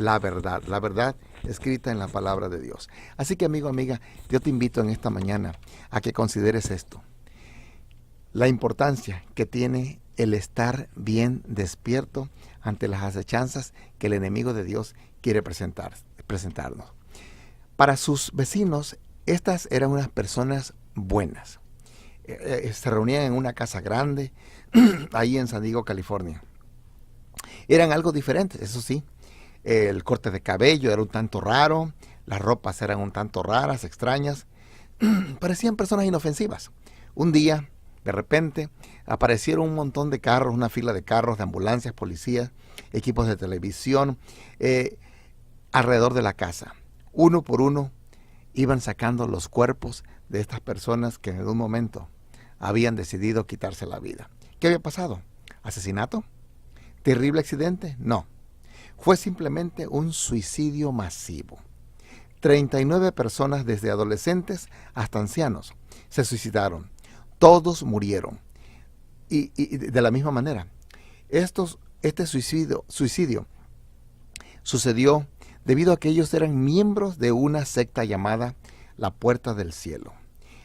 la verdad escrita en la palabra de Dios. Así que amigo, amiga, yo te invito en esta mañana a que consideres esto. La importancia que tiene el estar bien despierto ante las acechanzas que el enemigo de Dios quiere presentarnos. Para sus vecinos, estas eran unas personas buenas. Se reunían en una casa grande, ahí en San Diego, California. Eran algo diferentes, eso sí. El corte de cabello era un tanto raro, las ropas eran un tanto raras, extrañas. Parecían personas inofensivas. Un día, de repente, aparecieron un montón de carros, una fila de carros, de ambulancias, policías, equipos de televisión, alrededor de la casa. Uno por uno iban sacando los cuerpos de estas personas que en algún momento habían decidido quitarse la vida. ¿Qué había pasado? ¿Asesinato? ¿Terrible accidente? No. Fue simplemente un suicidio masivo. 39 personas, desde adolescentes hasta ancianos, se suicidaron. Todos murieron. Y de la misma manera, este suicidio sucedió debido a que ellos eran miembros de una secta llamada la Puerta del Cielo.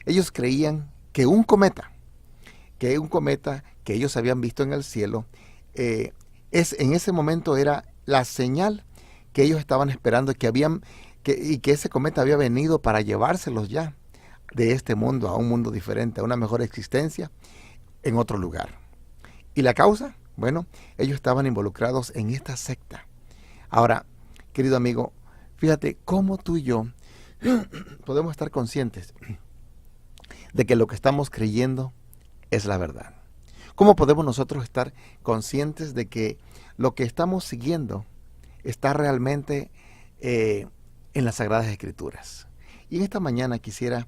Ellos creían que un cometa que ellos habían visto en el cielo, en ese momento era la señal que ellos estaban esperando, y que ese cometa había venido para llevárselos ya de este mundo a un mundo diferente, a una mejor existencia en otro lugar. ¿Y la causa? Bueno, ellos estaban involucrados en esta secta. Ahora, querido amigo, fíjate cómo tú y yo podemos estar conscientes de que lo que estamos creyendo es la verdad. ¿Cómo podemos nosotros estar conscientes de que lo que estamos siguiendo está realmente en las Sagradas Escrituras? Y en esta mañana quisiera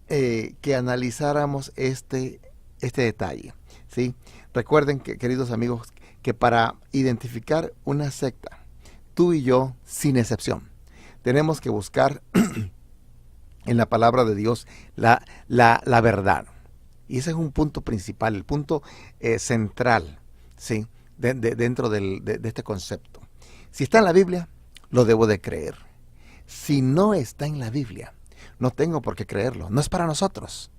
que analizáramos este detalle, ¿sí? Recuerden, queridos amigos, que para identificar una secta, tú y yo, sin excepción, tenemos que buscar en la palabra de Dios la verdad. Y ese es un punto principal, el punto central, ¿sí? Dentro de este concepto. Si está en la Biblia, lo debo de creer. Si no está en la Biblia, no tengo por qué creerlo. No es para nosotros.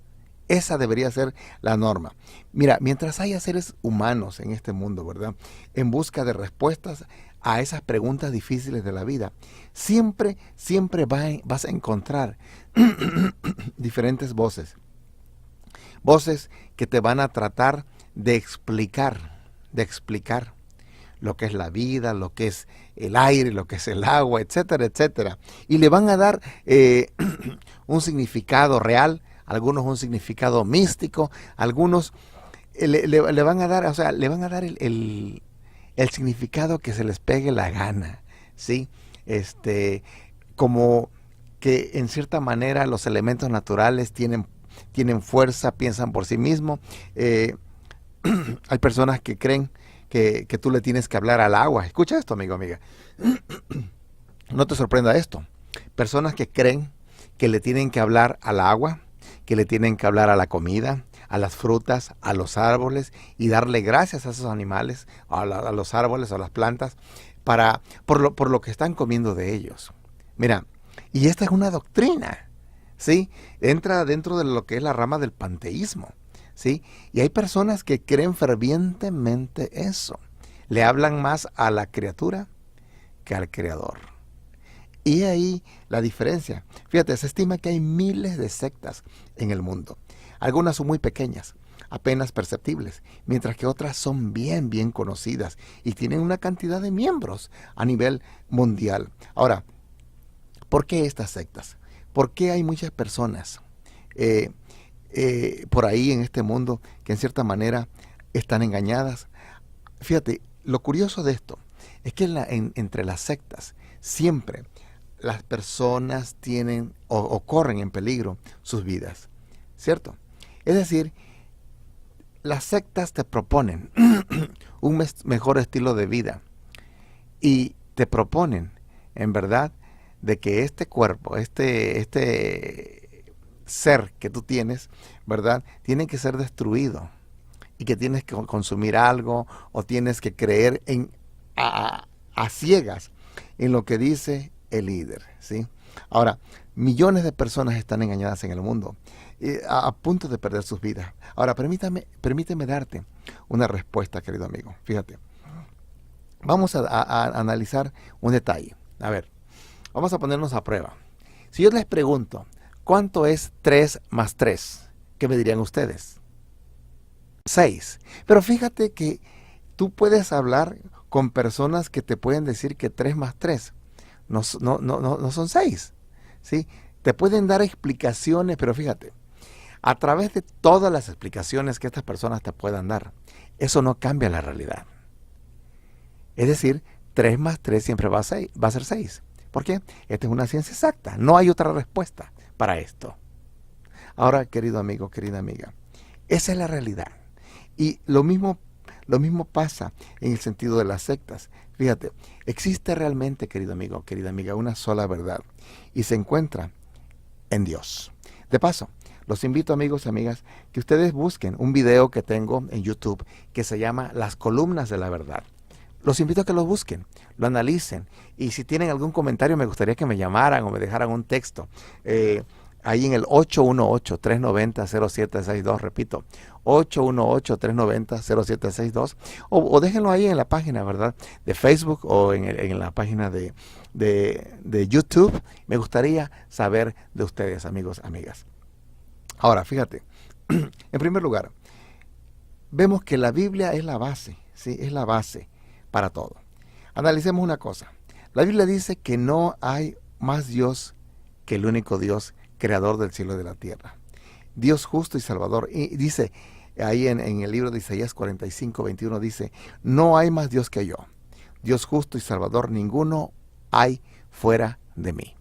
Esa debería ser la norma. Mira, mientras haya seres humanos en este mundo, ¿verdad?, en busca de respuestas a esas preguntas difíciles de la vida, siempre vas a encontrar diferentes voces. Voces que te van a tratar de explicar lo que es la vida, lo que es el aire, lo que es el agua, etcétera, etcétera. Y le van a dar un significado real, algunos un significado místico, algunos le van a dar, el significado que se les pegue la gana, ¿sí? Como que en cierta manera los elementos naturales tienen fuerza, piensan por sí mismos. Hay personas que creen que tú le tienes que hablar al agua. Escucha esto, amigo, amiga. No te sorprenda esto. Personas que creen que le tienen que hablar al agua, que le tienen que hablar a la comida, a las frutas, a los árboles, y darle gracias a esos animales, a los árboles, a las plantas, por lo que están comiendo de ellos. Mira, y esta es una doctrina, ¿sí? Entra dentro de lo que es la rama del panteísmo, ¿sí? Y hay personas que creen fervientemente eso. Le hablan más a la criatura que al Creador. Y ahí la diferencia. Fíjate, se estima que hay miles de sectas en el mundo. Algunas son muy pequeñas, apenas perceptibles, mientras que otras son bien conocidas y tienen una cantidad de miembros a nivel mundial. Ahora, ¿por qué estas sectas? ¿Por qué hay muchas personas por ahí en este mundo que en cierta manera están engañadas? Fíjate, lo curioso de esto es que entre las sectas siempre las personas tienen o corren en peligro sus vidas, ¿cierto? Es decir, las sectas te proponen un mejor estilo de vida y te proponen, en verdad, de que este cuerpo, este ser que tú tienes, ¿verdad?, tiene que ser destruido y que tienes que consumir algo o tienes que creer a ciegas en lo que dice el líder, ¿sí? Ahora, millones de personas están engañadas en el mundo, a punto de perder sus vidas. Ahora, permíteme darte una respuesta, querido amigo. Fíjate, vamos a analizar un detalle. A ver, vamos a ponernos a prueba. Si yo les pregunto, ¿cuánto es 3 más 3? ¿Qué me dirían ustedes? 6. Pero fíjate que tú puedes hablar con personas que te pueden decir que 3 más 3 no son 6, ¿sí? Te pueden dar explicaciones, pero fíjate, a través de todas las explicaciones que estas personas te puedan dar, eso no cambia la realidad. Es decir, 3 más 3 siempre va a ser 6. ¿Por qué? Esta es una ciencia exacta. No hay otra respuesta para esto. Ahora, querido amigo, querida amiga, esa es la realidad. Y lo mismo pasa en el sentido de las sectas. Fíjate, existe realmente, querido amigo, querida amiga, una sola verdad. Y se encuentra en Dios. De paso, los invito, amigos y amigas, que ustedes busquen un video que tengo en YouTube que se llama Las columnas de la verdad. Los invito a que lo busquen, lo analicen, y si tienen algún comentario me gustaría que me llamaran o me dejaran un texto. Ahí en el 818-390-0762, repito, 818-390-0762, o déjenlo ahí en la página, ¿verdad?, de Facebook o en la página de YouTube. Me gustaría saber de ustedes, amigos, amigas. Ahora, fíjate, en primer lugar, vemos que la Biblia es la base, ¿sí? Es la base para todo. Analicemos una cosa. La Biblia dice que no hay más Dios que el único Dios, creador del cielo y de la tierra. Dios justo y salvador. Y dice, ahí en el libro de Isaías 45:21 dice, no hay más Dios que yo. Dios justo y salvador, ninguno hay fuera de mí.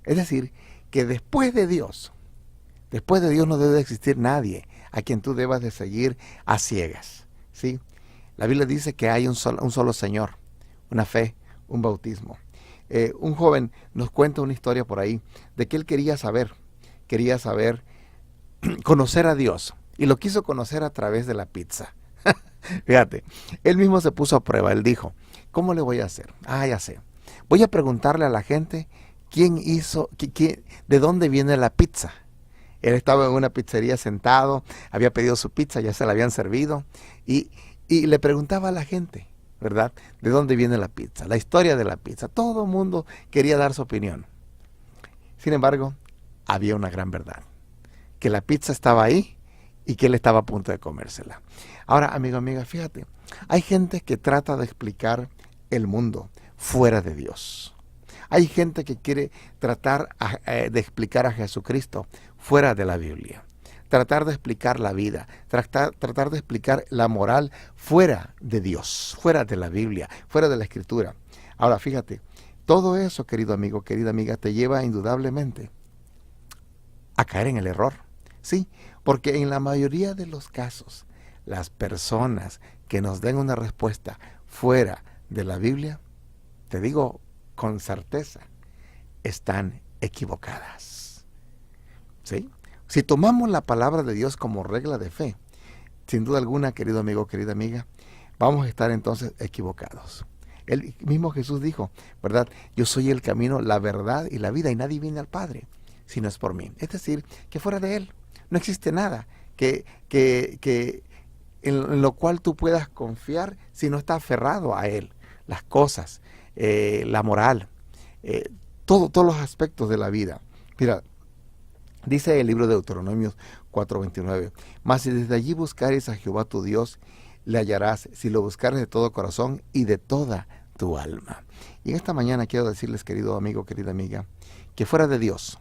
Es decir, que después de Dios no debe existir nadie a quien tú debas de seguir a ciegas, ¿sí? La Biblia dice que hay un solo Señor, una fe, un bautismo. Un joven nos cuenta una historia por ahí de que él quería saber, conocer a Dios, y lo quiso conocer a través de la pizza. Fíjate, él mismo se puso a prueba. Él dijo, ¿cómo le voy a hacer? Ya sé. Voy a preguntarle a la gente de dónde viene la pizza. Él estaba en una pizzería sentado, había pedido su pizza, ya se la habían servido, y le preguntaba a la gente, ¿verdad?, de dónde viene la pizza, la historia de la pizza. Todo el mundo quería dar su opinión. Sin embargo, había una gran verdad, que la pizza estaba ahí y que él estaba a punto de comérsela. Ahora, amigo, amiga, fíjate, hay gente que trata de explicar el mundo fuera de Dios. Hay gente que quiere tratar de explicar a Jesucristo fuera de la Biblia. Tratar de explicar la vida, tratar de explicar la moral fuera de Dios, fuera de la Biblia, fuera de la Escritura. Ahora, fíjate, todo eso, querido amigo, querida amiga, te lleva indudablemente a caer en el error. Sí, porque en la mayoría de los casos, las personas que nos den una respuesta fuera de la Biblia, te digo con certeza, están equivocadas. ¿Sí? Si tomamos la palabra de Dios como regla de fe, sin duda alguna, querido amigo, querida amiga, vamos a estar entonces equivocados. El mismo Jesús dijo, ¿verdad? Yo soy el camino, la verdad y la vida, y nadie viene al Padre si no es por mí. Es decir, que fuera de Él no existe nada en lo cual tú puedas confiar si no estás aferrado a Él. Las cosas, la moral, todos los aspectos de la vida. Mira, dice el libro de Deuteronomio 4:29, mas si desde allí buscares a Jehová tu Dios, le hallarás si lo buscares de todo corazón y de toda tu alma. Y en esta mañana quiero decirles, querido amigo, querida amiga, que fuera de Dios,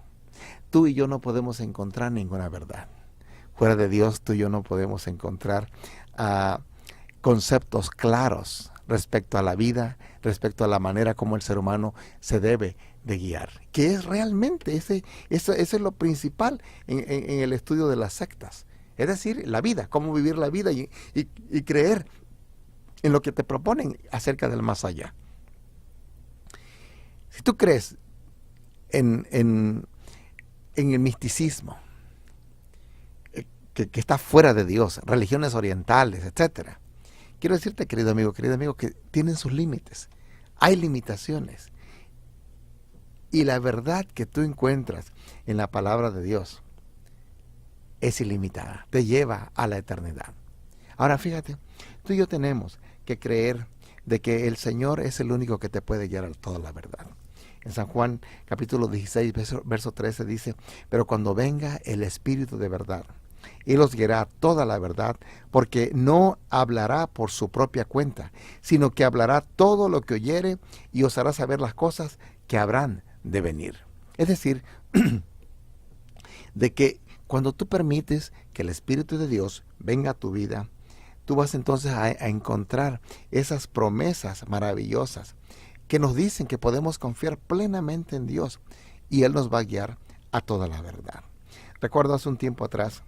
tú y yo no podemos encontrar ninguna verdad. Fuera de Dios, tú y yo no podemos encontrar conceptos claros respecto a la vida, respecto a la manera como el ser humano se debe de guiar, que es realmente, eso es lo principal en el estudio de las sectas, es decir, la vida, cómo vivir la vida y creer en lo que te proponen acerca del más allá. Si tú crees en el misticismo, que está fuera de Dios, religiones orientales, etcétera, quiero decirte, querido amigo, que tienen sus límites. hay limitaciones. Y la verdad que tú encuentras en la palabra de Dios es ilimitada, te lleva a la eternidad. Ahora fíjate, tú y yo tenemos que creer de que el Señor es el único que te puede guiar a toda la verdad. En San Juan capítulo 16, verso 13 dice, pero cuando venga el Espíritu de verdad, Él os guiará a toda la verdad, porque no hablará por su propia cuenta, sino que hablará todo lo que oyere y os hará saber las cosas que habrán de venir. Es decir, de que cuando tú permites que el Espíritu de Dios venga a tu vida, tú vas entonces a encontrar esas promesas maravillosas que nos dicen que podemos confiar plenamente en Dios y Él nos va a guiar a toda la verdad. Recuerdo hace un tiempo atrás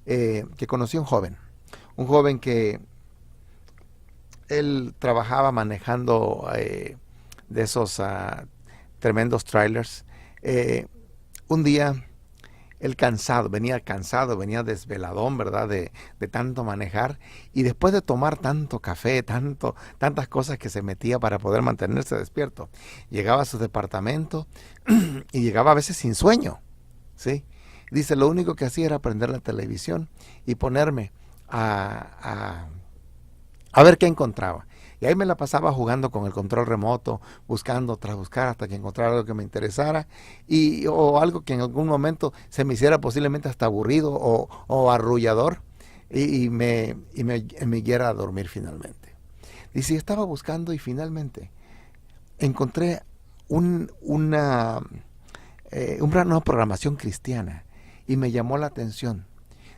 que conocí a un joven que él trabajaba manejando de esos tremendos trailers. Un día él venía cansado, venía desveladón, ¿verdad? De tanto manejar. Y después de tomar tanto café, tantas cosas que se metía para poder mantenerse despierto, llegaba a su departamento y llegaba a veces sin sueño, ¿sí? Dice, lo único que hacía era prender la televisión y ponerme a ver qué encontraba. Y ahí me la pasaba jugando con el control remoto, buscando tras buscar hasta que encontrara algo que me interesara o algo que en algún momento se me hiciera posiblemente hasta aburrido o arrullador y me guiara a dormir finalmente. Dice, estaba buscando y finalmente encontré una programación cristiana y me llamó la atención.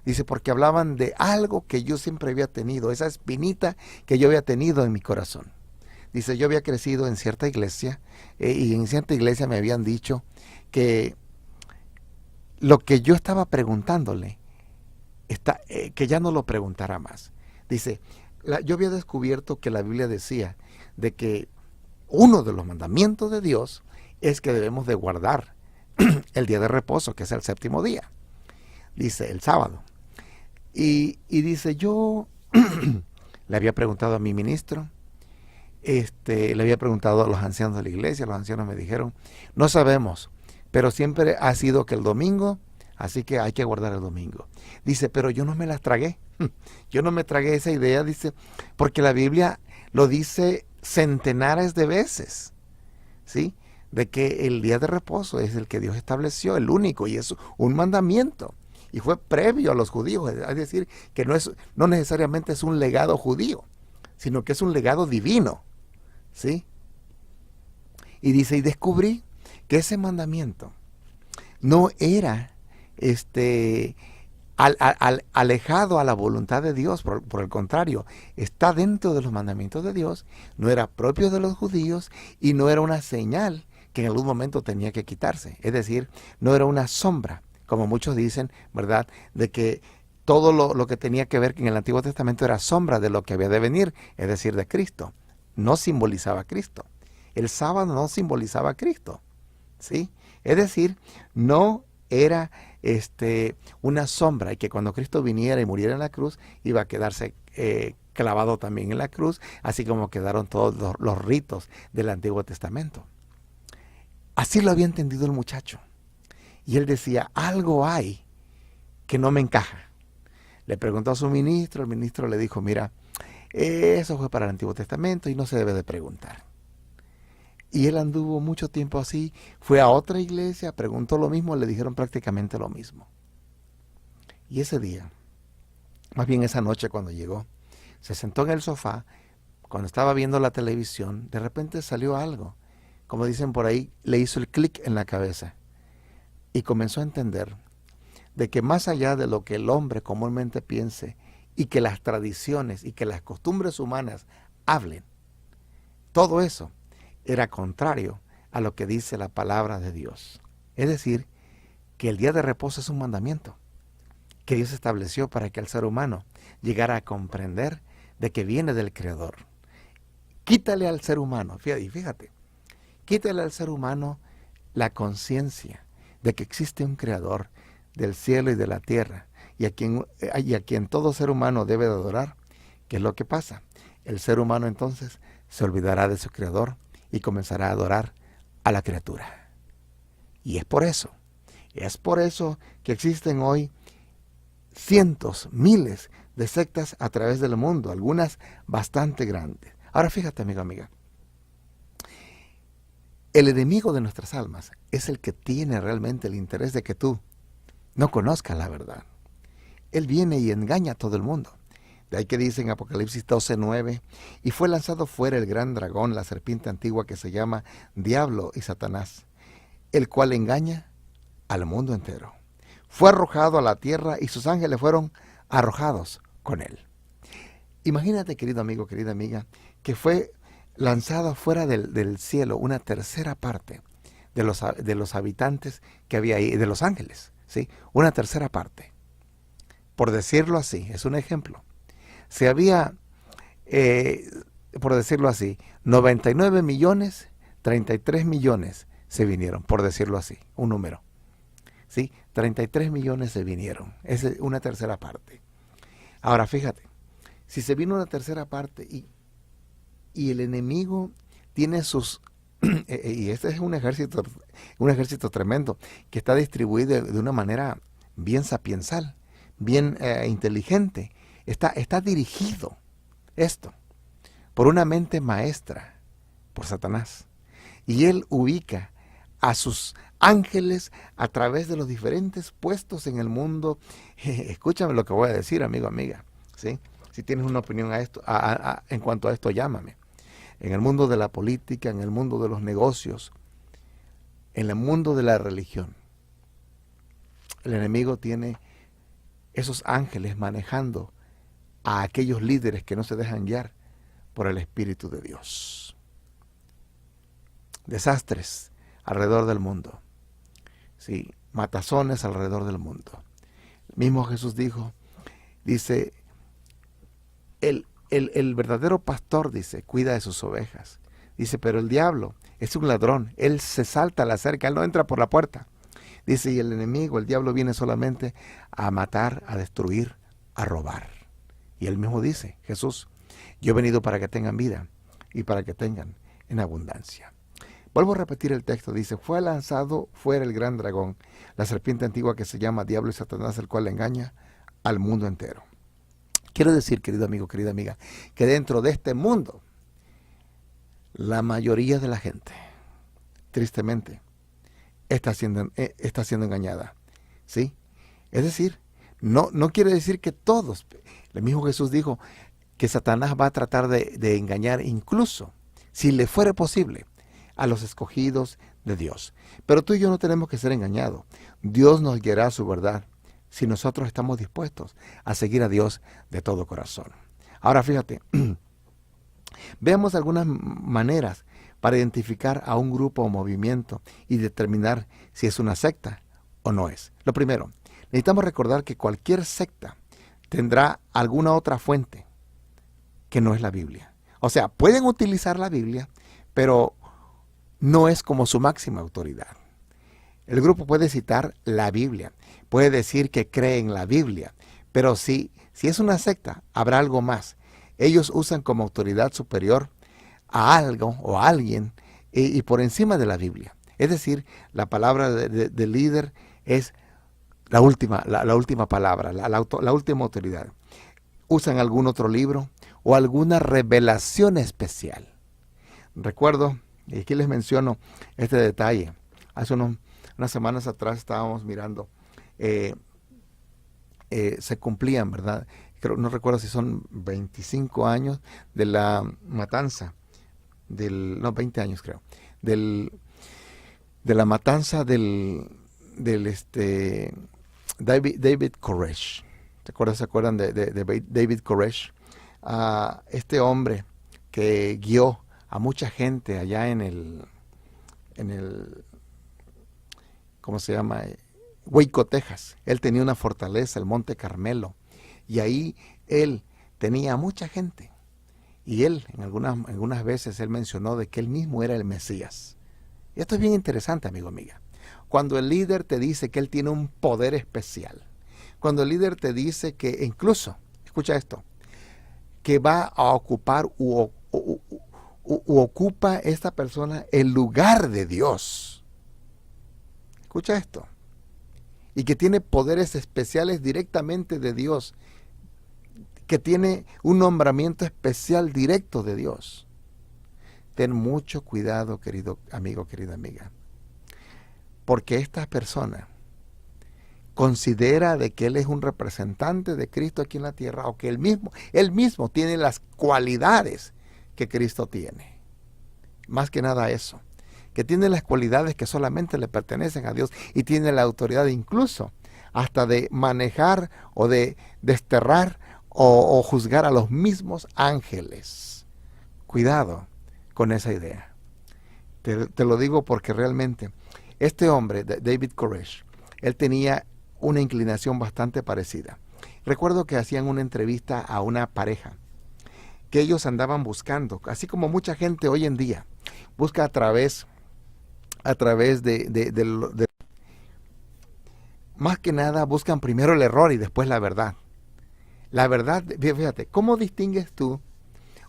Dice, porque hablaban de algo que yo siempre había tenido, esa espinita que yo había tenido en mi corazón. Dice, yo había crecido en cierta iglesia y en cierta iglesia me habían dicho que lo que yo estaba preguntándole, que ya no lo preguntara más. Dice, yo había descubierto que la Biblia decía de que uno de los mandamientos de Dios es que debemos de guardar el día de reposo, que es el séptimo día. Dice, el sábado. Y dice, yo le había preguntado a mi ministro, le había preguntado a los ancianos de la iglesia, los ancianos me dijeron, no sabemos, pero siempre ha sido que el domingo, así que hay que guardar el domingo. Dice, pero yo no me las tragué, yo no me tragué esa idea, dice, porque la Biblia lo dice centenares de veces, ¿sí? De que el día de reposo es el que Dios estableció, el único, y es un mandamiento. Y fue previo a los judíos, es decir, que no necesariamente es un legado judío, sino que es un legado divino, ¿sí? Y dice, y descubrí que ese mandamiento no era alejado a la voluntad de Dios, por el contrario, está dentro de los mandamientos de Dios, no era propio de los judíos y no era una señal que en algún momento tenía que quitarse, es decir, no era una sombra, como muchos dicen, ¿verdad?, de que todo lo que tenía que ver en el Antiguo Testamento era sombra de lo que había de venir, es decir, de Cristo. No simbolizaba a Cristo. El sábado no simbolizaba a Cristo, ¿sí? Es decir, no era una sombra y que cuando Cristo viniera y muriera en la cruz, iba a quedarse clavado también en la cruz, así como quedaron todos los ritos del Antiguo Testamento. Así lo había entendido el muchacho. Y él decía, algo hay que no me encaja. Le preguntó a su ministro, el ministro le dijo, mira, eso fue para el Antiguo Testamento y no se debe de preguntar. Y él anduvo mucho tiempo así, fue a otra iglesia, preguntó lo mismo, le dijeron prácticamente lo mismo. Y ese día, más bien esa noche cuando llegó, se sentó en el sofá, cuando estaba viendo la televisión, de repente salió algo, como dicen por ahí, le hizo el clic en la cabeza. Y comenzó a entender de que más allá de lo que el hombre comúnmente piense y que las tradiciones y que las costumbres humanas hablen, todo eso era contrario a lo que dice la palabra de Dios. Es decir, que el día de reposo es un mandamiento que Dios estableció para que el ser humano llegara a comprender de que viene del Creador. Quítale al ser humano, fíjate, quítale al ser humano la conciencia de que existe un Creador del cielo y de la tierra y a quien todo ser humano debe de adorar. ¿Qué es lo que pasa? El ser humano entonces se olvidará de su Creador y comenzará a adorar a la criatura. Y es por eso que existen hoy cientos, miles de sectas a través del mundo, algunas bastante grandes. Ahora fíjate, amigo, amiga, el enemigo de nuestras almas es el que tiene realmente el interés de que tú no conozcas la verdad. Él viene y engaña a todo el mundo. De ahí que dice en Apocalipsis 12:9, y fue lanzado fuera el gran dragón, la serpiente antigua que se llama Diablo y Satanás, el cual engaña al mundo entero. Fue arrojado a la tierra y sus ángeles fueron arrojados con él. Imagínate, querido amigo, querida amiga, que fue lanzada fuera del cielo una tercera parte de los habitantes que había ahí, de los ángeles, ¿sí? Una tercera parte. Por decirlo así, es un ejemplo. Se había, por decirlo así, 99 millones, 33 millones se vinieron, por decirlo así, un número. ¿Sí? 33 millones se vinieron, es una tercera parte. Ahora fíjate, si se vino una tercera parte y el enemigo tiene sus... y este es un ejército tremendo que está distribuido de una manera bien sapiensal, bien inteligente. Está dirigido esto por una mente maestra, por Satanás. Y él ubica a sus ángeles a través de los diferentes puestos en el mundo. Escúchame lo que voy a decir, amigo, amiga, ¿sí? Si tienes una opinión en cuanto a esto, llámame. En el mundo de la política, en el mundo de los negocios, en el mundo de la religión, el enemigo tiene esos ángeles manejando a aquellos líderes que no se dejan guiar por el Espíritu de Dios. Desastres alrededor del mundo, sí, matazones alrededor del mundo. El mismo Jesús dice, el verdadero pastor, dice, cuida de sus ovejas. Dice, pero el diablo es un ladrón, él se salta a la cerca, él no entra por la puerta. Dice, y el enemigo, el diablo, viene solamente a matar, a destruir, a robar. Y él mismo dice, Jesús, yo he venido para que tengan vida y para que tengan en abundancia. Vuelvo a repetir el texto, dice, fue lanzado fuera el gran dragón, la serpiente antigua que se llama Diablo y Satanás, el cual engaña al mundo entero. Quiero decir, querido amigo, querida amiga, que dentro de este mundo, la mayoría de la gente, tristemente, está siendo engañada, ¿sí? Es decir, no quiere decir que todos. El mismo Jesús dijo que Satanás va a tratar de engañar incluso, si le fuera posible, a los escogidos de Dios. Pero tú y yo no tenemos que ser engañados. Dios nos guiará a su verdad si nosotros estamos dispuestos a seguir a Dios de todo corazón. Ahora fíjate, veamos algunas maneras para identificar a un grupo o movimiento y determinar si es una secta o no es. Lo primero, necesitamos recordar que cualquier secta tendrá alguna otra fuente que no es la Biblia. O sea, pueden utilizar la Biblia, pero no es como su máxima autoridad. El grupo puede citar la Biblia, puede decir que cree en la Biblia, pero si es una secta, habrá algo más. Ellos usan como autoridad superior a algo o a alguien y por encima de la Biblia. Es decir, la palabra del líder es la última palabra, la última autoridad. Usan algún otro libro o alguna revelación especial. Recuerdo, y aquí les menciono este detalle. Hace unas semanas atrás estábamos mirando, se cumplían, ¿verdad? No recuerdo si son 25 años de la matanza, 20 años creo, de la matanza del David Koresh. ¿Se acuerdan de David Koresh? Este hombre que guió a mucha gente allá en el ¿cómo se llama? Waco, Texas. Él tenía una fortaleza, el Monte Carmelo, y ahí él tenía mucha gente. Y él, en algunas veces, él mencionó de que él mismo era el Mesías. Y esto es bien interesante, amigo, amiga. Cuando el líder te dice que él tiene un poder especial, cuando el líder te dice que incluso, escucha esto, que va a ocupar u ocupa esta persona el lugar de Dios. Escucha esto. Y que tiene poderes especiales directamente de Dios. Que tiene un nombramiento especial directo de Dios. Ten mucho cuidado, querido amigo, querida amiga. Porque esta persona considera de que él es un representante de Cristo aquí en la tierra, o que él mismo tiene las cualidades que Cristo tiene. Más que nada eso. Que tiene las cualidades que solamente le pertenecen a Dios y tiene la autoridad incluso hasta de manejar o de desterrar o juzgar a los mismos ángeles. Cuidado con esa idea. Te lo digo porque realmente este hombre, David Koresh, él tenía una inclinación bastante parecida. Recuerdo que hacían una entrevista a una pareja que ellos andaban buscando, así como mucha gente hoy en día busca a través de más que nada buscan primero el error y después la verdad. La verdad, fíjate, ¿cómo distingues tú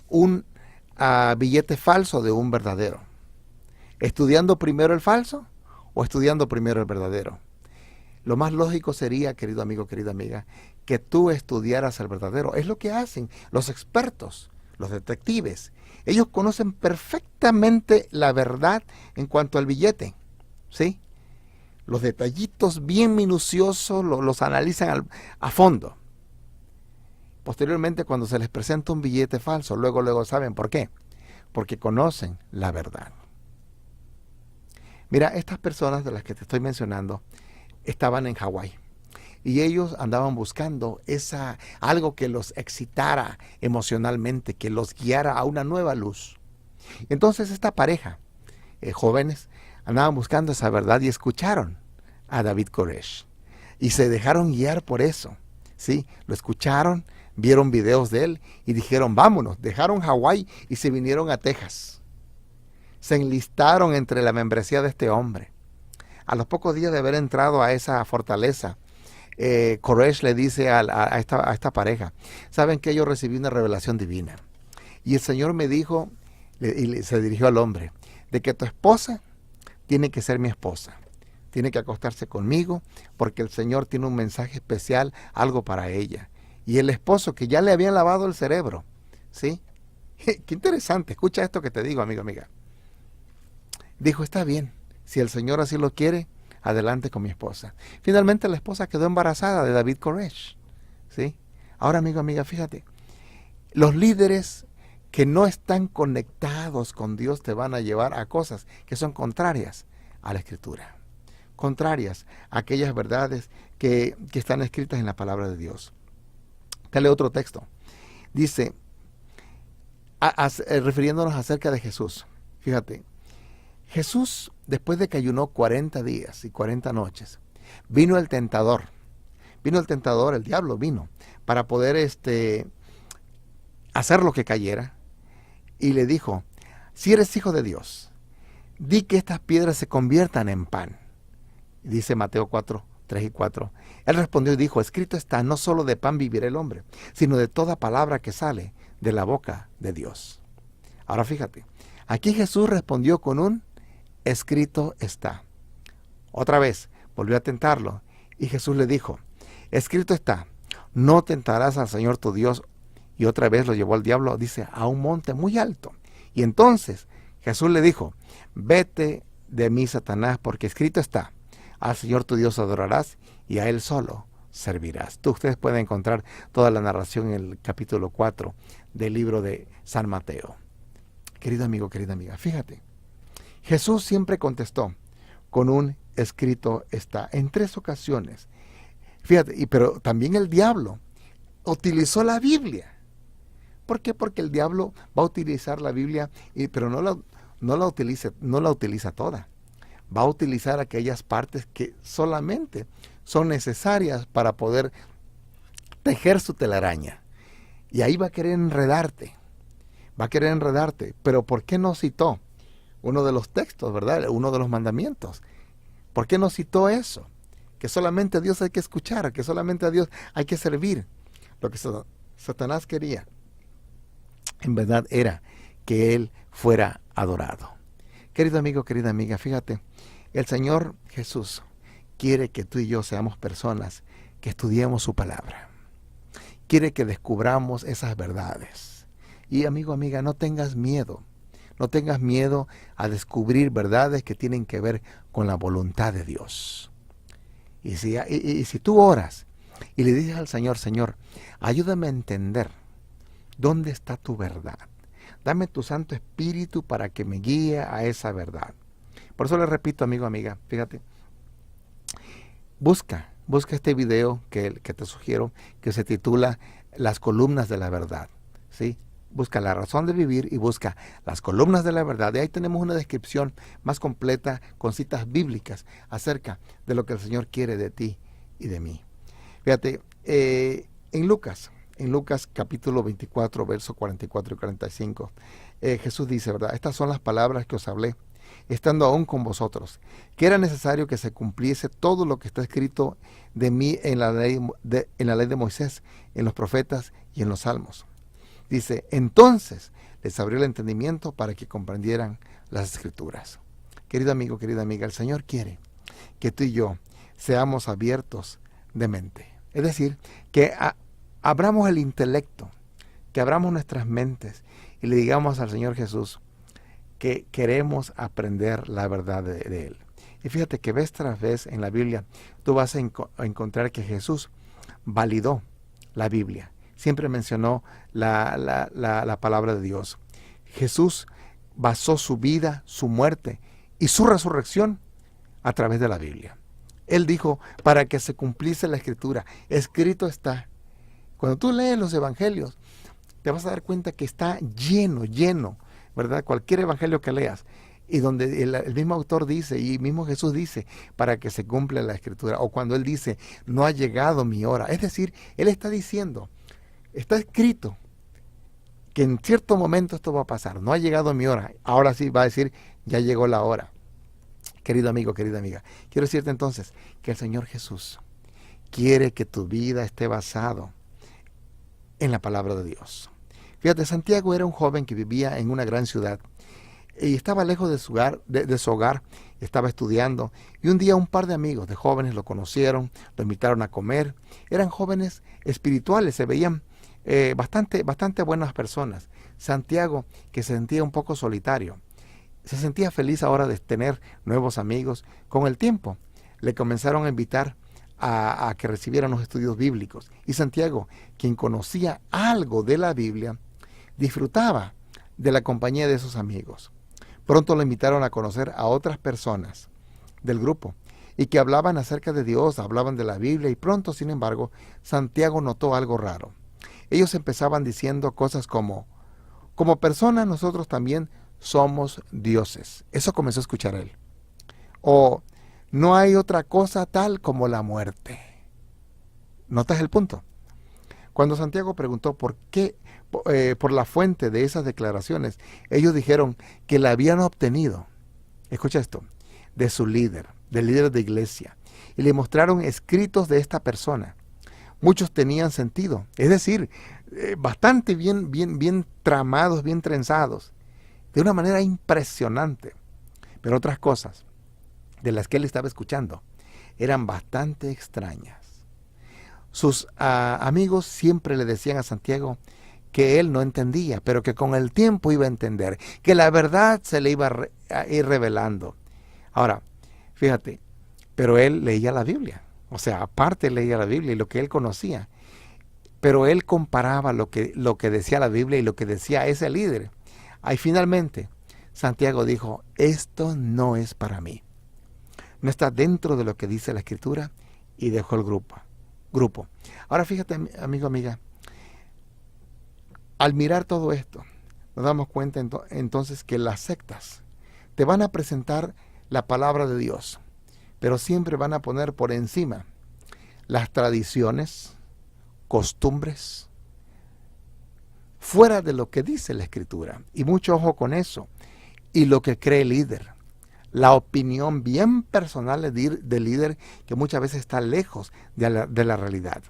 un billete falso de un verdadero? ¿Estudiando primero el falso o estudiando primero el verdadero? Lo más lógico sería, querido amigo, querida amiga, que tú estudiaras el verdadero. Es lo que hacen los expertos, los detectives. Ellos conocen perfectamente la verdad en cuanto al billete, ¿sí? Los detallitos bien minuciosos los analizan a fondo. Posteriormente, cuando se les presenta un billete falso, luego saben por qué. Porque conocen la verdad. Mira, estas personas de las que te estoy mencionando estaban en Hawái. Y ellos andaban buscando algo que los excitara emocionalmente, que los guiara a una nueva luz. Entonces esta pareja, jóvenes, andaban buscando esa verdad y escucharon a David Koresh. Y se dejaron guiar por eso. ¿Sí? Lo escucharon, vieron videos de él y dijeron, vámonos. Dejaron Hawái y se vinieron a Texas. Se enlistaron entre la membresía de este hombre. A los pocos días de haber entrado a esa fortaleza, Koresh le dice a esta pareja, ¿saben que yo recibí una revelación divina? Y el Señor me dijo, y se dirigió al hombre, de que tu esposa tiene que ser mi esposa. Tiene que acostarse conmigo porque el Señor tiene un mensaje especial, algo para ella. Y el esposo que ya le habían lavado el cerebro, ¿sí? Qué interesante, escucha esto que te digo, amigo, amiga. Dijo, está bien, si el Señor así lo quiere, adelante con mi esposa. Finalmente la esposa quedó embarazada de David Koresh, ¿sí? Ahora, amigo, amiga, fíjate, los líderes que no están conectados con Dios te van a llevar a cosas que son contrarias a la Escritura, contrarias a aquellas verdades que están escritas en la palabra de Dios. Te leo otro texto. Dice, refiriéndonos acerca de Jesús, fíjate, Jesús, después de que ayunó 40 días y 40 noches, vino el tentador, el diablo vino, para poder hacer lo que cayera, y le dijo, si eres hijo de Dios, di que estas piedras se conviertan en pan. Dice Mateo 4, 3 y 4. Él respondió y dijo, escrito está, no solo de pan vivirá el hombre, sino de toda palabra que sale de la boca de Dios. Ahora fíjate, aquí Jesús respondió con un escrito está. Otra vez, volvió a tentarlo, y Jesús le dijo, escrito está, no tentarás al Señor tu Dios. Y otra vez lo llevó al diablo, dice, a un monte muy alto. Y entonces Jesús le dijo, vete de mí, Satanás, porque escrito está, al Señor tu Dios adorarás y a Él solo servirás. Ustedes pueden encontrar toda la narración en el capítulo 4 del libro de San Mateo. Querido amigo, querida amiga, fíjate, Jesús siempre contestó con un escrito está, en 3 ocasiones. Fíjate, pero también el diablo utilizó la Biblia. ¿Por qué? Porque el diablo va a utilizar la Biblia, pero no la utiliza toda. Va a utilizar aquellas partes que solamente son necesarias para poder tejer su telaraña. Y ahí va a querer enredarte. Pero ¿por qué no citó uno de los textos, verdad? Uno de los mandamientos. ¿Por qué no citó eso? Que solamente a Dios hay que escuchar, que solamente a Dios hay que servir. Lo que Satanás quería, en verdad, era que Él fuera adorado. Querido amigo, querida amiga, fíjate, el Señor Jesús quiere que tú y yo seamos personas que estudiemos su palabra. Quiere que descubramos esas verdades. Y amigo, amiga, no tengas miedo. No tengas miedo a descubrir verdades que tienen que ver con la voluntad de Dios. Y si tú oras y le dices al Señor, Señor, ayúdame a entender dónde está tu verdad. Dame tu Santo Espíritu para que me guíe a esa verdad. Por eso le repito, amigo, amiga, fíjate, busca este video que te sugiero, que se titula Las columnas de la verdad, ¿sí? Busca la razón de vivir y busca las columnas de la verdad. Y ahí tenemos una descripción más completa con citas bíblicas acerca de lo que el Señor quiere de ti y de mí. Fíjate, en Lucas capítulo 24, versos 44 y 45, Jesús dice, ¿verdad? Estas son las palabras que os hablé, estando aún con vosotros, que era necesario que se cumpliese todo lo que está escrito de mí en la ley de Moisés, en los profetas y en los salmos. Dice, entonces les abrió el entendimiento para que comprendieran las Escrituras. Querido amigo, querida amiga, el Señor quiere que tú y yo seamos abiertos de mente. Es decir, que abramos el intelecto, que abramos nuestras mentes y le digamos al Señor Jesús que queremos aprender la verdad de Él. Y fíjate que vez tras vez en la Biblia tú vas a encontrar que Jesús validó la Biblia. Siempre mencionó la palabra de Dios. Jesús basó su vida, su muerte y su resurrección a través de la Biblia. Él dijo, para que se cumpliese la Escritura, escrito está. Cuando tú lees los evangelios, te vas a dar cuenta que está lleno, ¿verdad? Cualquier evangelio que leas, y donde el mismo autor dice, y mismo Jesús dice, para que se cumpla la Escritura, o cuando Él dice, no ha llegado mi hora. Es decir, Él está diciendo, está escrito que en cierto momento esto va a pasar. No ha llegado mi hora. Ahora sí va a decir, ya llegó la hora. Querido amigo, querida amiga, quiero decirte entonces que el Señor Jesús quiere que tu vida esté basado en la palabra de Dios. Fíjate, Santiago era un joven que vivía en una gran ciudad y estaba lejos de su hogar, estaba estudiando, y un día un par de amigos de jóvenes lo conocieron, lo invitaron a comer. Eran jóvenes espirituales, se veían bastante buenas personas. Santiago, que se sentía un poco solitario, se sentía feliz ahora de tener nuevos amigos. Con el tiempo le comenzaron a invitar a que recibiera unos estudios bíblicos. Y Santiago, quien conocía algo de la Biblia, disfrutaba de la compañía de esos amigos. Pronto lo invitaron a conocer a otras personas del grupo y que hablaban acerca de Dios, hablaban de la Biblia, y pronto, sin embargo, Santiago notó algo raro. Ellos empezaban diciendo cosas como personas nosotros también somos dioses. Eso comenzó a escuchar él. O no hay otra cosa tal como la muerte. ¿Notas el punto? Cuando Santiago preguntó por la fuente de esas declaraciones, ellos dijeron que la habían obtenido, escucha esto, de su líder, del líder de iglesia, y le mostraron escritos de esta persona. Muchos tenían sentido, es decir, bastante bien tramados, bien trenzados, de una manera impresionante. Pero otras cosas de las que él estaba escuchando eran bastante extrañas. Sus amigos siempre le decían a Santiago que él no entendía, pero que con el tiempo iba a entender, que la verdad se le iba a ir revelando. Ahora, fíjate, pero él leía la Biblia, o sea, aparte leía la Biblia y lo que él conocía, pero él comparaba lo que decía la Biblia y lo que decía ese líder. Ahí finalmente Santiago dijo, esto no es para mí, no está dentro de lo que dice la Escritura, y dejó el grupo. Ahora fíjate, amigo, amiga, al mirar todo esto, nos damos cuenta entonces que las sectas te van a presentar la palabra de Dios, pero siempre van a poner por encima las tradiciones, costumbres, fuera de lo que dice la Escritura. Y mucho ojo con eso. Y lo que cree el líder, la opinión bien personal del líder, que muchas veces está lejos de la realidad.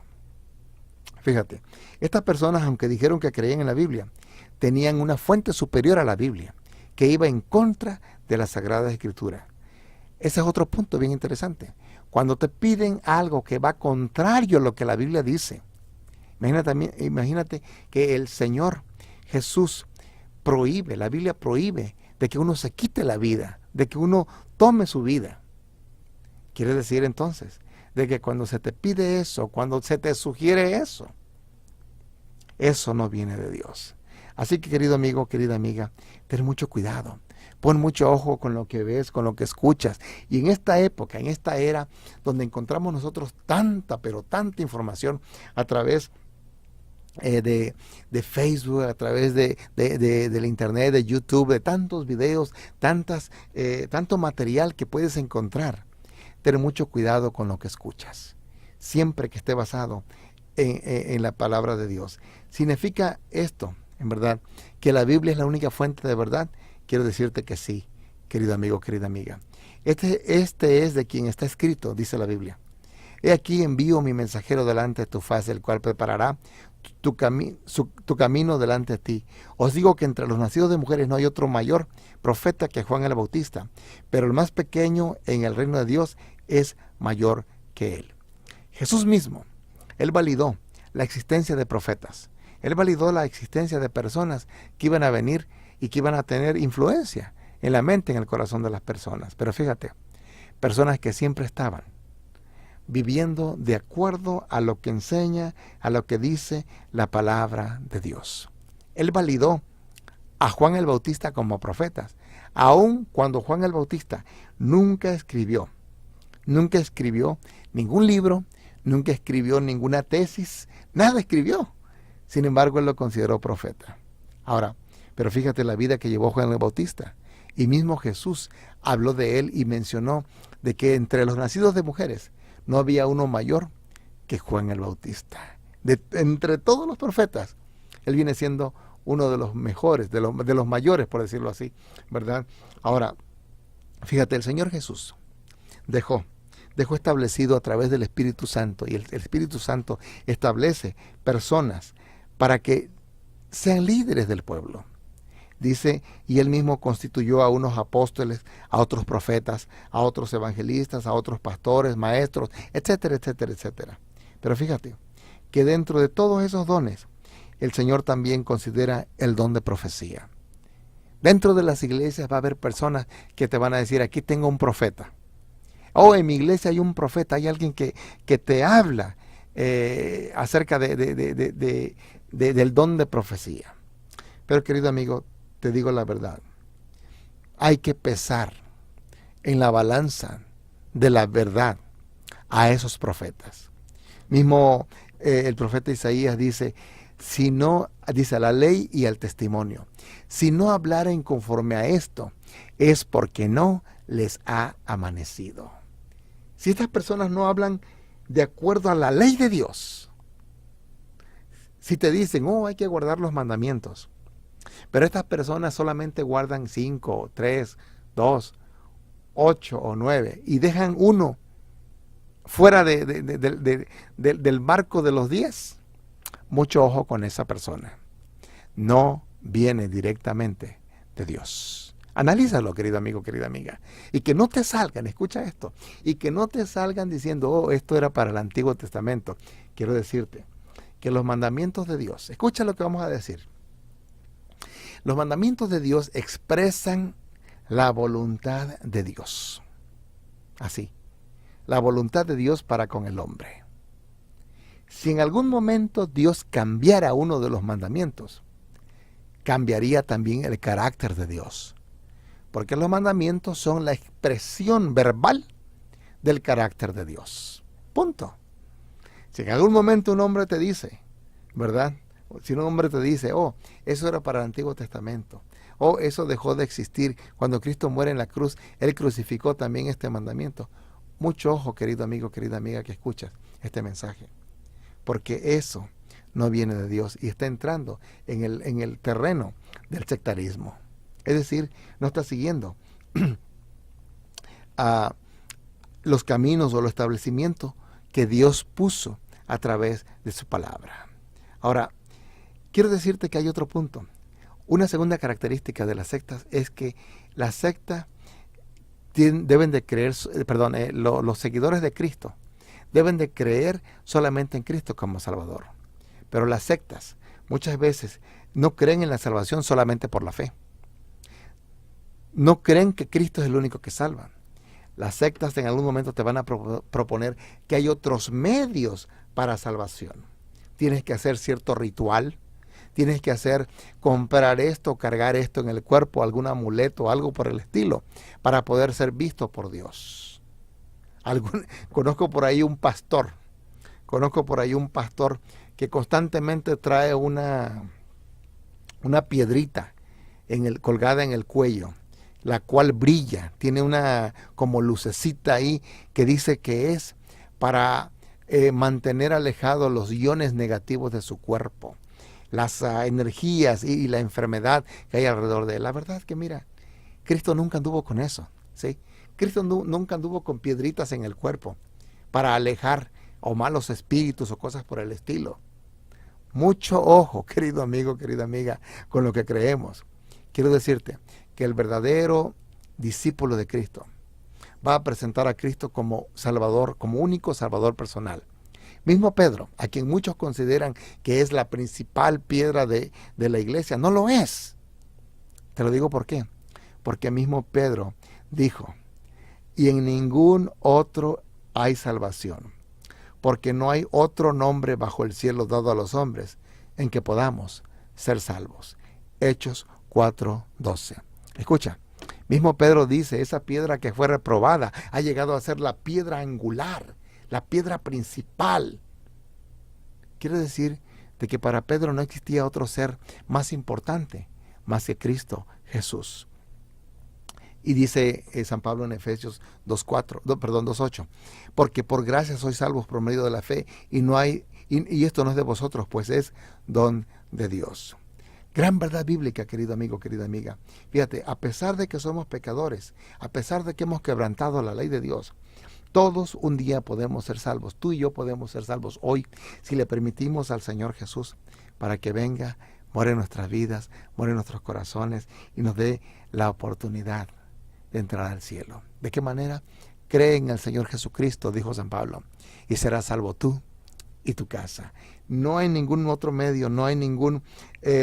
Fíjate, estas personas, aunque dijeron que creían en la Biblia, tenían una fuente superior a la Biblia, que iba en contra de la Sagrada Escritura. Ese es otro punto bien interesante. Cuando te piden algo que va contrario a lo que la Biblia dice, imagínate que el Señor Jesús prohíbe, la Biblia prohíbe de que uno se quite la vida, de que uno tome su vida. Quiere decir entonces de que cuando se te pide eso, cuando se te sugiere eso, eso no viene de Dios. Así que, querido amigo, querida amiga, ten mucho cuidado. Pon mucho ojo con lo que ves, con lo que escuchas. Y en esta época, en esta era, donde encontramos nosotros tanta, pero tanta información a través de Facebook, a través del internet, de YouTube, de tantos videos, tanto material que puedes encontrar. Ten mucho cuidado con lo que escuchas, siempre que esté basado en la palabra de Dios. ¿Significa esto, en verdad, que la Biblia es la única fuente de verdad? Quiero decirte que sí, querido amigo, querida amiga. Este es de quien está escrito, dice la Biblia. He aquí envío mi mensajero delante de tu faz, el cual preparará tu camino delante de ti. Os digo que entre los nacidos de mujeres no hay otro mayor profeta que Juan el Bautista, pero el más pequeño en el reino de Dios es mayor que él. Jesús mismo, él validó la existencia de profetas. Él validó la existencia de personas que iban a venir y que iban a tener influencia en la mente, en el corazón de las personas. Pero fíjate, personas que siempre estaban viviendo de acuerdo a lo que enseña, a lo que dice la palabra de Dios. Él validó a Juan el Bautista como profetas, aun cuando Juan el Bautista nunca escribió ningún libro, nunca escribió ninguna tesis, nada escribió. Sin embargo, él lo consideró profeta. Ahora, pero fíjate la vida que llevó Juan el Bautista. Y mismo Jesús habló de él y mencionó de que entre los nacidos de mujeres no había uno mayor que Juan el Bautista. Entre todos los profetas, él viene siendo uno de los mejores, de los mayores, por decirlo así, ¿verdad? Ahora, fíjate, el Señor Jesús dejó establecido a través del Espíritu Santo, y el Espíritu Santo establece personas para que sean líderes del pueblo. Dice, y él mismo constituyó a unos apóstoles, a otros profetas, a otros evangelistas, a otros pastores, maestros, etcétera, etcétera, etcétera. Pero fíjate que dentro de todos esos dones, el Señor también considera el don de profecía. Dentro de las iglesias va a haber personas que te van a decir, aquí tengo un profeta. Oh, en mi iglesia hay un profeta, hay alguien que te habla acerca del don de profecía. Pero, querido amigo, te digo la verdad. Hay que pesar en la balanza de la verdad a esos profetas. Mismo el profeta Isaías dice, dice a la ley y al testimonio, si no hablaren conforme a esto, es porque no les ha amanecido. Si estas personas no hablan de acuerdo a la ley de Dios, si te dicen, oh, hay que guardar los mandamientos, pero estas personas solamente guardan 5, 3, 2, 8 o 9 y dejan uno fuera del marco de los 10, mucho ojo con esa persona. No viene directamente de Dios. Analízalo, querido amigo, querida amiga. Y que no te salgan, escucha esto, y que no te salgan diciendo, oh, esto era para el Antiguo Testamento. Quiero decirte que los mandamientos de Dios, escucha lo que vamos a decir. Los mandamientos de Dios expresan la voluntad de Dios. Así, la voluntad de Dios para con el hombre. Si en algún momento Dios cambiara uno de los mandamientos, cambiaría también el carácter de Dios. Porque los mandamientos son la expresión verbal del carácter de Dios. Punto. Si en algún momento un hombre te dice, ¿verdad? Si un hombre te dice, oh, eso era para el Antiguo Testamento, oh, eso dejó de existir cuando Cristo muere en la cruz, Él crucificó también este mandamiento. Mucho ojo, querido amigo, querida amiga, que escuchas este mensaje, porque eso no viene de Dios y está entrando en el terreno del sectarismo. Es decir, no está siguiendo a los caminos o los establecimientos que Dios puso a través de su palabra. Ahora, quiero decirte que hay otro punto. Una segunda característica de las sectas es que las sectas deben de creer, los seguidores de Cristo deben de creer solamente en Cristo como Salvador. Pero las sectas muchas veces no creen en la salvación solamente por la fe. No creen que Cristo es el único que salva. Las sectas en algún momento te van a proponer que hay otros medios para salvación. Tienes que hacer cierto ritual, tienes que comprar esto, cargar esto en el cuerpo, algún amuleto, algo por el estilo, para poder ser visto por Dios. Conozco por ahí un pastor que constantemente trae una piedrita colgada en el cuello, la cual brilla, tiene una como lucecita ahí que dice que es para mantener alejados los iones negativos de su cuerpo, las energías y la enfermedad que hay alrededor de él. La verdad es que mira, Cristo nunca anduvo con eso, ¿sí? Cristo nunca anduvo con piedritas en el cuerpo para alejar o malos espíritus o cosas por el estilo. Mucho ojo, querido amigo, querida amiga, con lo que creemos. Quiero decirte que el verdadero discípulo de Cristo va a presentar a Cristo como Salvador, como único Salvador personal. Mismo Pedro, a quien muchos consideran que es la principal piedra de la iglesia, no lo es. Te lo digo por qué. Porque mismo Pedro dijo, y en ningún otro hay salvación, porque no hay otro nombre bajo el cielo dado a los hombres en que podamos ser salvos. Hechos 4:12. Escucha, mismo Pedro dice, esa piedra que fue reprobada ha llegado a ser la piedra angular, la piedra principal. Quiere decir de que para Pedro no existía otro ser más importante, más que Cristo Jesús. Y dice San Pablo en Efesios 2:8, porque por gracia sois salvos por medio de la fe, y esto no es de vosotros, pues es don de Dios. Gran verdad bíblica, querido amigo, querida amiga. Fíjate, a pesar de que somos pecadores, a pesar de que hemos quebrantado la ley de Dios, todos un día podemos ser salvos. Tú y yo podemos ser salvos hoy si le permitimos al Señor Jesús para que venga, muere en nuestras vidas, muere en nuestros corazones y nos dé la oportunidad de entrar al cielo. ¿De qué manera? Cree en el Señor Jesucristo, dijo San Pablo, y serás salvo tú y tu casa. No hay ningún otro medio, no hay ningún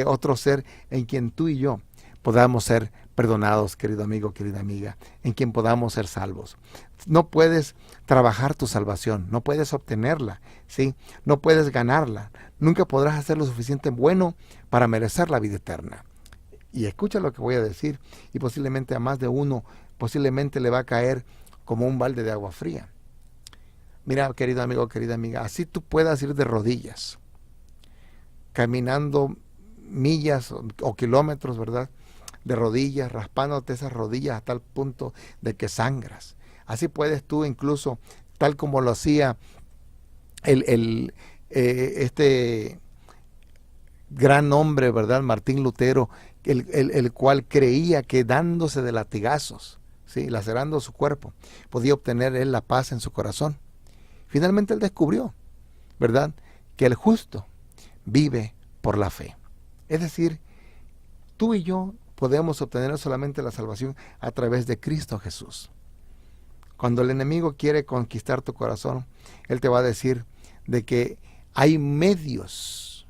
otro ser en quien tú y yo podamos ser perdonados, querido amigo, querida amiga, en quien podamos ser salvos. No puedes trabajar tu salvación, no puedes obtenerla, ¿sí? No puedes ganarla, nunca podrás hacer lo suficiente bueno para merecer la vida eterna. Y escucha lo que voy a decir, y posiblemente a más de uno, posiblemente le va a caer como un balde de agua fría. Mira, querido amigo, querida amiga, así tú puedas ir de rodillas, caminando millas o kilómetros, ¿verdad? De rodillas, raspándote esas rodillas hasta el punto de que sangras. Así puedes tú incluso, tal como lo hacía este gran hombre, ¿verdad? Martín Lutero, el cual creía que dándose de latigazos, ¿sí? Lacerando su cuerpo, podía obtener él la paz en su corazón. Finalmente él descubrió, ¿verdad?, que el justo vive por la fe. Es decir, tú y yo podemos obtener solamente la salvación a través de Cristo Jesús. Cuando el enemigo quiere conquistar tu corazón, él te va a decir de que hay medios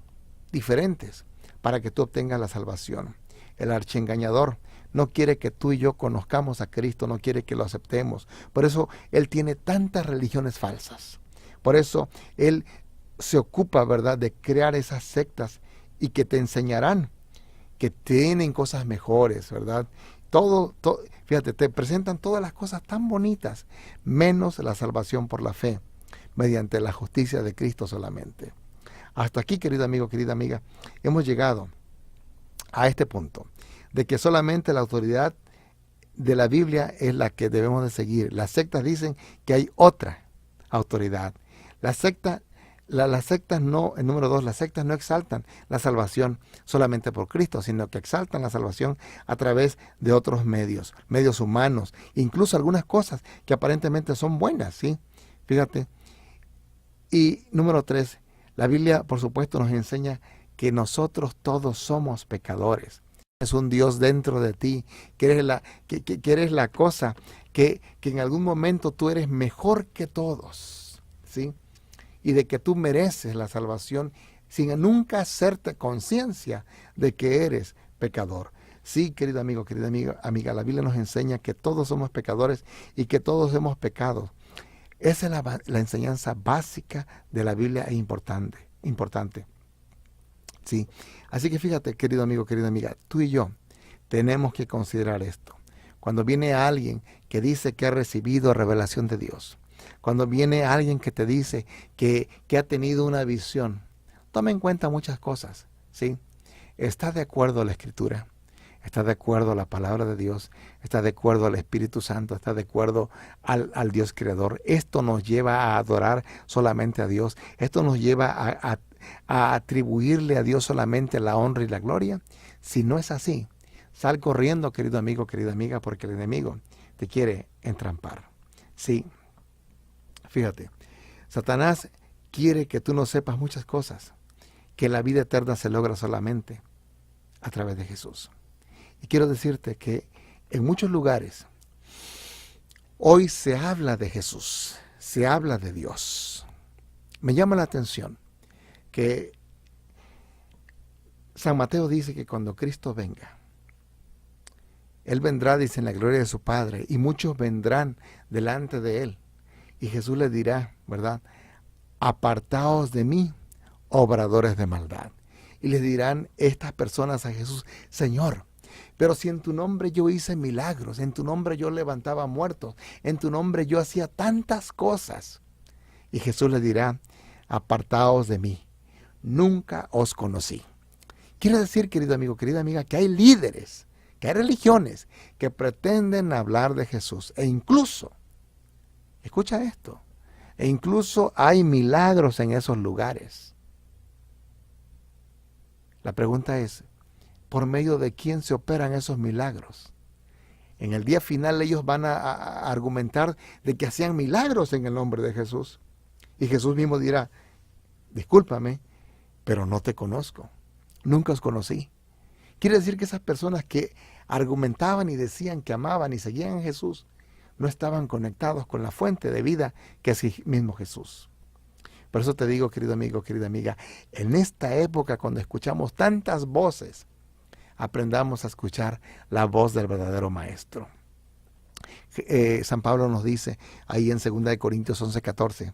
diferentes para que tú obtengas la salvación. El archiengañador no quiere que tú y yo conozcamos a Cristo, no quiere que lo aceptemos. Por eso él tiene tantas religiones falsas. Por eso él se ocupa, ¿verdad?, de crear esas sectas y que te enseñarán que tienen cosas mejores, ¿verdad? Fíjate, te presentan todas las cosas tan bonitas, menos la salvación por la fe, mediante la justicia de Cristo solamente. Hasta aquí, querido amigo, querida amiga, hemos llegado a este punto, de que solamente la autoridad de la Biblia es la que debemos de seguir. Las sectas dicen que hay otra autoridad. Las sectas no, el número 2, las sectas no exaltan la salvación solamente por Cristo, sino que exaltan la salvación a través de otros medios humanos, incluso algunas cosas que aparentemente son buenas, ¿sí? Fíjate. Y número 3, la Biblia, por supuesto, nos enseña que nosotros todos somos pecadores. es un Dios dentro de ti, que eres la cosa, que en algún momento tú eres mejor que todos, ¿sí? Y de que tú mereces la salvación sin nunca hacerte conciencia de que eres pecador. Sí, querido amigo, querida amiga, la Biblia nos enseña que todos somos pecadores y que todos hemos pecado. Esa es la enseñanza básica de la Biblia e importante. Sí. Así que fíjate, querido amigo, querida amiga, tú y yo tenemos que considerar esto. Cuando viene alguien que dice que ha recibido revelación de Dios, cuando viene alguien que te dice que ha tenido una visión, toma en cuenta muchas cosas, ¿sí? ¿Está de acuerdo a la Escritura? ¿Está de acuerdo a la palabra de Dios? ¿Está de acuerdo al Espíritu Santo? ¿Está de acuerdo al Dios Creador? Esto nos lleva a adorar solamente a Dios. Esto nos lleva a atribuirle a Dios solamente la honra y la gloria. Si no es así, sal corriendo, querido amigo, querida amiga, porque el enemigo te quiere entrampar. Sí, fíjate, Satanás quiere que tú no sepas muchas cosas, que la vida eterna se logra solamente a través de Jesús. Y quiero decirte que en muchos lugares hoy se habla de Jesús, se habla de Dios. Me llama la atención que San Mateo dice que cuando Cristo venga, Él vendrá, dice, en la gloria de su Padre, y muchos vendrán delante de Él. Y Jesús les dirá, ¿verdad? Apartaos de mí, obradores de maldad. Y les dirán estas personas a Jesús, Señor, pero si en tu nombre yo hice milagros, en tu nombre yo levantaba muertos, en tu nombre yo hacía tantas cosas. Y Jesús les dirá, apartaos de mí, nunca os conocí. Quiere decir, querido amigo, querida amiga, que hay líderes, que hay religiones que pretenden hablar de Jesús. E incluso, escucha esto, e incluso hay milagros en esos lugares. La pregunta es, ¿por medio de quién se operan esos milagros? En el día final ellos van a argumentar de que hacían milagros en el nombre de Jesús. Y Jesús mismo dirá, discúlpame, pero no te conozco. Nunca os conocí. Quiere decir que esas personas que argumentaban y decían que amaban y seguían a Jesús, no estaban conectados con la fuente de vida que es el mismo Jesús. Por eso te digo, querido amigo, querida amiga, en esta época cuando escuchamos tantas voces, aprendamos a escuchar la voz del verdadero Maestro. San Pablo nos dice ahí en 2 Corintios 11:14,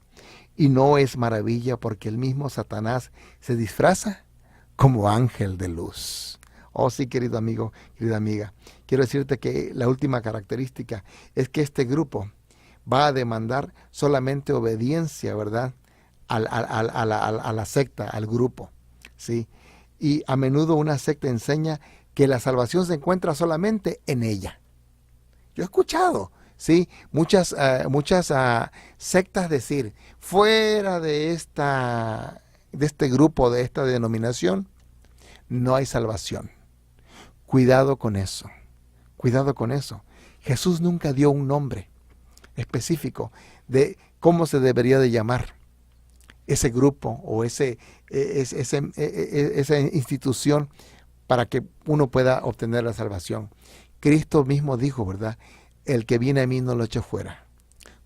y no es maravilla porque el mismo Satanás se disfraza como ángel de luz. Oh sí, querido amigo, querida amiga, quiero decirte que la última característica es que este grupo va a demandar solamente obediencia, ¿verdad? A la secta, al grupo, ¿sí? Y a menudo una secta enseña que la salvación se encuentra solamente en ella. Yo he escuchado, ¿sí? Muchas sectas decir, fuera de este grupo, de esta denominación, no hay salvación. Cuidado con eso, cuidado con eso. Jesús nunca dio un nombre específico de cómo se debería de llamar ese grupo o esa institución para que uno pueda obtener la salvación. Cristo mismo dijo, ¿verdad? El que viene a mí no lo echo fuera.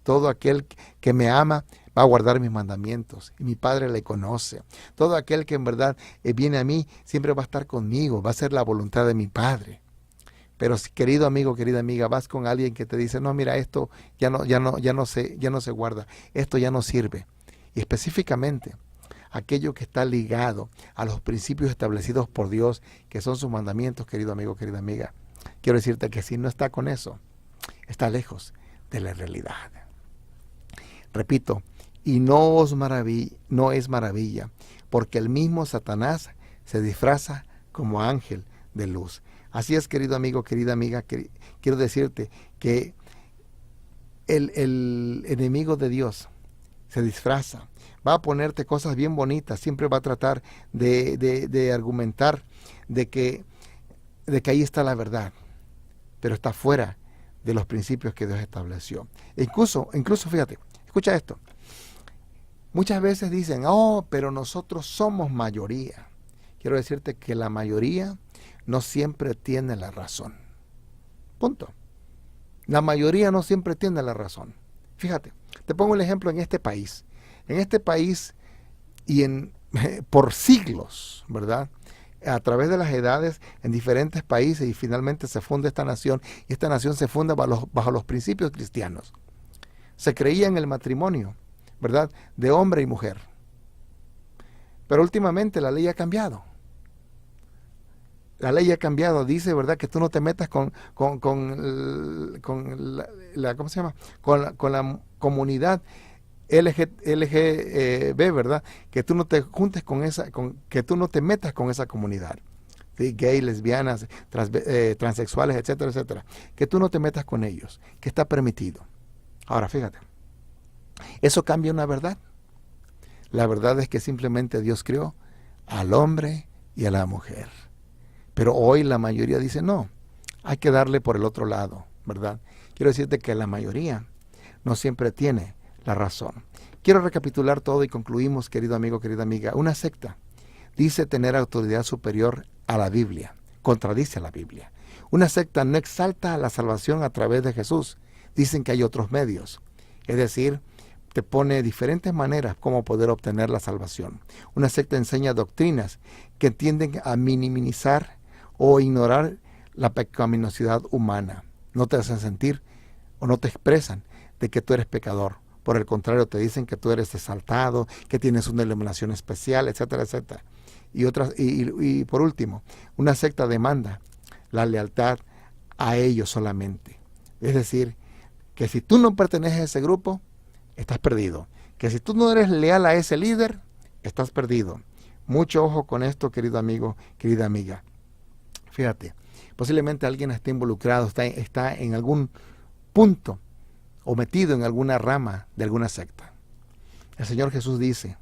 Todo aquel que me ama va a guardar mis mandamientos y mi Padre le conoce. Todo aquel que en verdad viene a mí siempre va a estar conmigo, va a ser la voluntad de mi Padre. Pero si, querido amigo, querida amiga, vas con alguien que te dice, no, mira, esto ya no se guarda, esto ya no sirve. Y específicamente, aquello que está ligado a los principios establecidos por Dios, que son sus mandamientos, querido amigo, querida amiga, quiero decirte que si no está con eso, está lejos de la realidad. Repito, y no es maravilla, porque el mismo Satanás se disfraza como ángel de luz. Así es, querido amigo, querida amiga, quiero decirte que el enemigo de Dios se disfraza, va a ponerte cosas bien bonitas, siempre va a tratar de argumentar de que ahí está la verdad, pero está fuera de los principios que Dios estableció. Incluso fíjate, escucha esto. Muchas veces dicen, oh, pero nosotros somos mayoría. Quiero decirte que la mayoría no siempre tiene la razón. Punto. La mayoría no siempre tiene la razón. Fíjate, te pongo el ejemplo en este país. En este país y por siglos, ¿verdad? A través de las edades en diferentes países y finalmente se funda esta nación y esta nación se funda bajo los principios cristianos. Se creía en el matrimonio, ¿verdad? De hombre y mujer. Pero últimamente la ley ha cambiado. La ley ha cambiado, dice, ¿verdad? Que tú no te metas con la ¿cómo se llama? Con la comunidad LGB, ¿verdad? Que tú no te juntes que tú no te metas con esa comunidad. ¿Sí? Gay, lesbianas, transexuales, etcétera, etcétera. Que tú no te metas con ellos, que está permitido. Ahora, fíjate, eso cambia una verdad. La verdad es que simplemente Dios creó al hombre y a la mujer. Pero hoy la mayoría dice, no, hay que darle por el otro lado, ¿verdad? Quiero decirte que la mayoría no siempre tiene la razón. Quiero recapitular todo y concluimos, querido amigo, querida amiga. Una secta dice tener autoridad superior a la Biblia, contradice a la Biblia. Una secta no exalta la salvación a través de Jesús. Dicen que hay otros medios. Es decir, te pone diferentes maneras como poder obtener la salvación. Una secta enseña doctrinas que tienden a minimizar o ignorar la pecaminosidad humana. No te hacen sentir o no te expresan de que tú eres pecador. Por el contrario, te dicen que tú eres exaltado, que tienes una iluminación especial, etcétera, etcétera. Y por último, una secta demanda la lealtad a ellos solamente. Es decir, que si tú no perteneces a ese grupo, estás perdido. Que si tú no eres leal a ese líder, estás perdido. Mucho ojo con esto, querido amigo, querida amiga. Fíjate, posiblemente alguien esté involucrado, está en algún punto o metido en alguna rama de alguna secta. El Señor Jesús dice,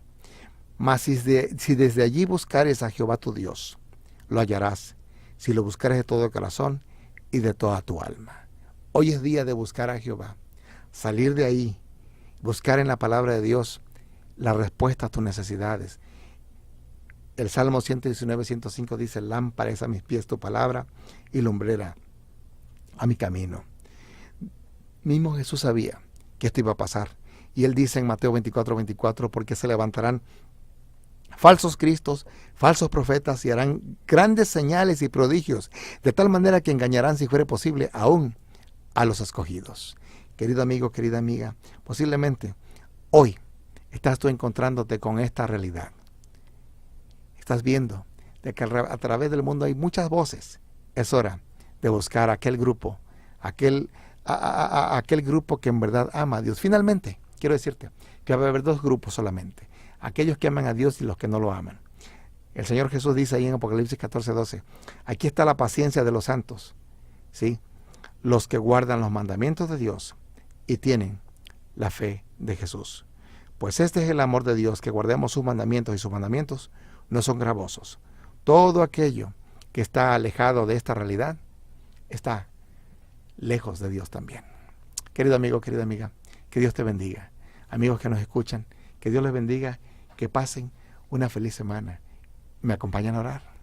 mas si desde allí buscares a Jehová tu Dios, lo hallarás, si lo buscares de todo el corazón y de toda tu alma. Hoy es día de buscar a Jehová, salir de ahí, buscar en la palabra de Dios la respuesta a tus necesidades. El Salmo 119, 105 dice, lámpara es a mis pies tu palabra y lumbrera a mi camino. Mismo Jesús sabía que esto iba a pasar. Y él dice en Mateo 24, 24, porque se levantarán falsos cristos, falsos profetas y harán grandes señales y prodigios, de tal manera que engañarán, si fuere posible, aún a los escogidos. Querido amigo, querida amiga, posiblemente hoy estás tú encontrándote con esta realidad. Estás viendo de que a través del mundo hay muchas voces. Es hora de buscar aquel grupo, aquel grupo que en verdad ama a Dios. Finalmente, quiero decirte que va a haber dos grupos solamente. Aquellos que aman a Dios y los que no lo aman. El Señor Jesús dice ahí en Apocalipsis 14, 12, aquí está la paciencia de los santos, ¿sí? Los que guardan los mandamientos de Dios y tienen la fe de Jesús. Pues este es el amor de Dios, que guardemos sus mandamientos, y sus mandamientos no son gravosos. Todo aquello que está alejado de esta realidad está lejos de Dios también. Querido amigo, querida amiga, que Dios te bendiga. Amigos que nos escuchan, que Dios les bendiga, que pasen una feliz semana. ¿Me acompañan a orar?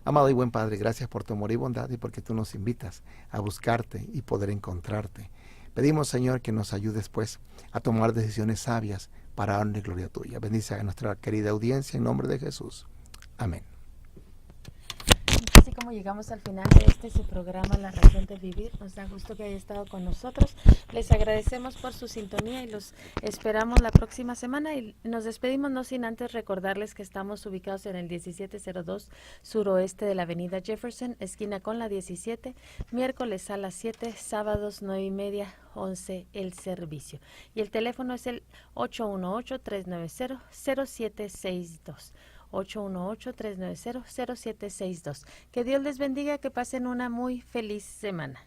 Amado y buen Padre, gracias por tu amor y bondad y porque tú nos invitas a buscarte y poder encontrarte. Pedimos, Señor, que nos ayudes, pues, a tomar decisiones sabias para honra y gloria tuya. Bendice a nuestra querida audiencia en nombre de Jesús. Amén. Así como llegamos al final de su programa La Razón de Vivir, nos da gusto que haya estado con nosotros. Les agradecemos por su sintonía y los esperamos la próxima semana, y nos despedimos no sin antes recordarles que estamos ubicados en el 1702 suroeste de la avenida Jefferson, esquina con la 17, miércoles a las 7, sábados 9:30, 11 el servicio. Y el teléfono es el 818-390-0762. 818-390-0762. Que Dios les bendiga, que pasen una muy feliz semana.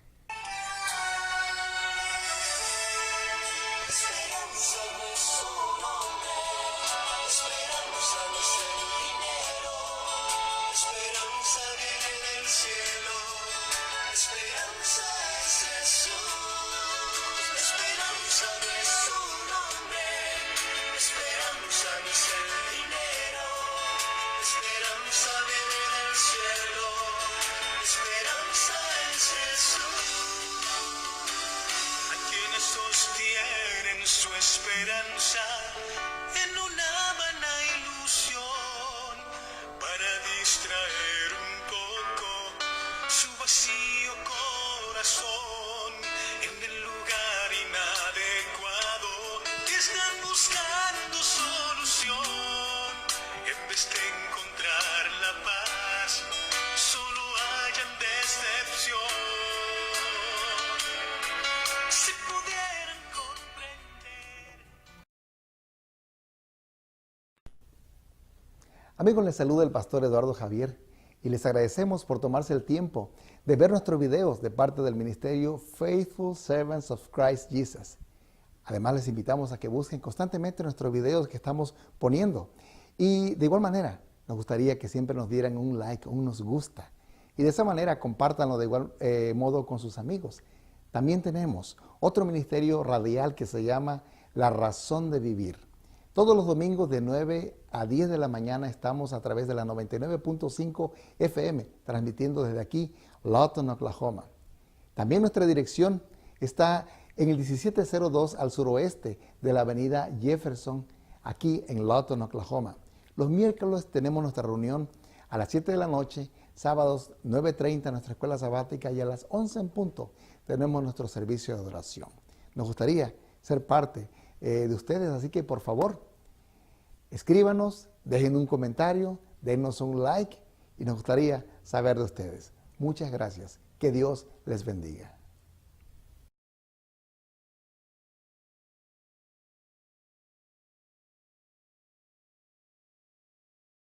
Esperanza viene del cielo. su esperanza en una vana ilusión para distraer un poco su vacío corazón. En el lugar inadecuado están buscando solución. En vez de encontrar la paz, solo hallan decepción. Si pudieran comprender. Amigos, les saluda el pastor Eduardo Javier y les agradecemos por tomarse el tiempo de ver nuestros videos de parte del ministerio Faithful Servants of Christ Jesus. Además, les invitamos a que busquen constantemente nuestros videos que estamos poniendo. Y de igual manera, nos gustaría que siempre nos dieran un like, un nos gusta. Y de esa manera, compártanlo de igual modo con sus amigos. También tenemos otro ministerio radial que se llama La Razón de Vivir. Todos los domingos de 9 a 10 de la mañana estamos a través de la 99.5 FM, transmitiendo desde aquí, Lawton, Oklahoma. También nuestra dirección está en el 1702 al suroeste de la avenida Jefferson, aquí en Lawton, Oklahoma. Los miércoles tenemos nuestra reunión a las 7 de la noche, sábados 9:30 en nuestra escuela sabática y a las 11 en punto tenemos nuestro servicio de adoración. Nos gustaría ser parte de ustedes, así que por favor, escríbanos, dejen un comentario, denos un like y nos gustaría saber de ustedes. Muchas gracias. Que Dios les bendiga.